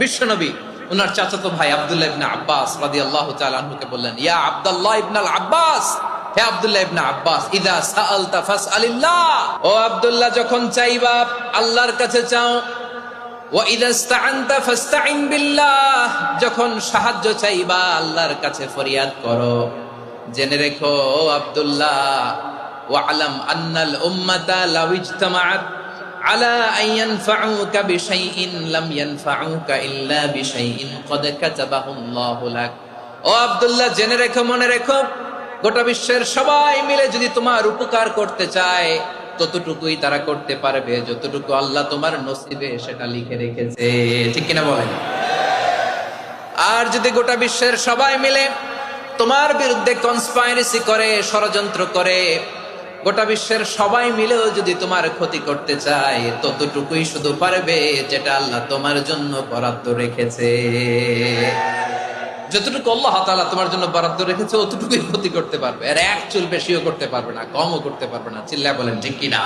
বিশ্বনবী ওনার চাচাতো ভাই আব্দুল্লাহ ইবনে আব্বাস রাদিয়াল্লাহু তাআলা আনহুকে বললেন, ইয়া আব্দুল্লাহ ইবনে আব্বাস, হে আব্দুল্লাহ ইবনে আব্বাস, ইযা সাআলতা ফাসআলিল্লাহ, ও আব্দুল্লাহ যখন চাইবা আল্লাহর কাছে চাও, ওয়া ইযা ইসতাআনতা ফাসতাইন বিল্লাহ, যখন সাহায্য চাইবা আল্লাহর কাছে ফরিয়াদ করো। জেনে রেখো ও আব্দুল্লাহ, ওয়া'লাম আন্নাল উম্মাতা লাউ ইজতামাআত আলা আন ইয়ানফাউকা বিশাইইন লাম ইয়ানফাউকা ইল্লা বিশাইইন ক্বাদ কাতাবাহু আল্লাহু লাক। ও আব্দুল্লাহ জেনে রেখো, মনে রেখো, গোটা বিশ্বের সবাই মিলে যদি তোমার উপকার করতে চায় ততটুকুই তারা করতে পারবে যতটুকু আল্লাহ তোমার নসিবে সেটা লিখে রেখেছে। ঠিক কিনা বলেন? আর যদি গোটা বিশ্বের সবাই মিলে তোমার বিরুদ্ধে কনস্পাইরেসি করে, ষড়যন্ত্র করে, গোটা বিশ্বের সবাই মিলেও যদি তোমার ক্ষতি করতে চায় ততটুকুই শুধু পারবে যেটা আল্লাহ তোমার জন্য বরাদ্দ রেখেছে। যতটুকু আল্লাহ তাআলা তোমার জন্য বরাদ্দ রেখেছে অতটুকুই ক্ষতি করতে পারবে, আর এক চুল বেশিও করতে পারবে না, কমও করতে পারবে না। চিল্লায় বলেন ঠিক কিনা?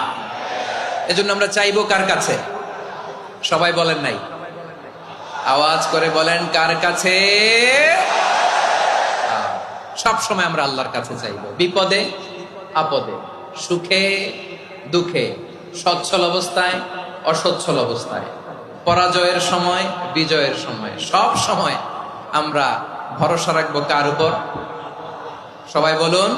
এজন্য আমরা চাইবো কার কাছে? সবাই বলেন নাই, আওয়াজ করে বলেন কার কাছে? সব সময় আমরা আল্লাহর কাছে চাইবো, বিপদে আপদে, সুখে দুঃখে, সচ্ছল অবস্থায় অসচ্ছল অবস্থায়, পরাজয়ের সময় বিজয়ের সময়, সব সময় আমরা ভরসা রাখবো কার উপর? সবাই বলুন।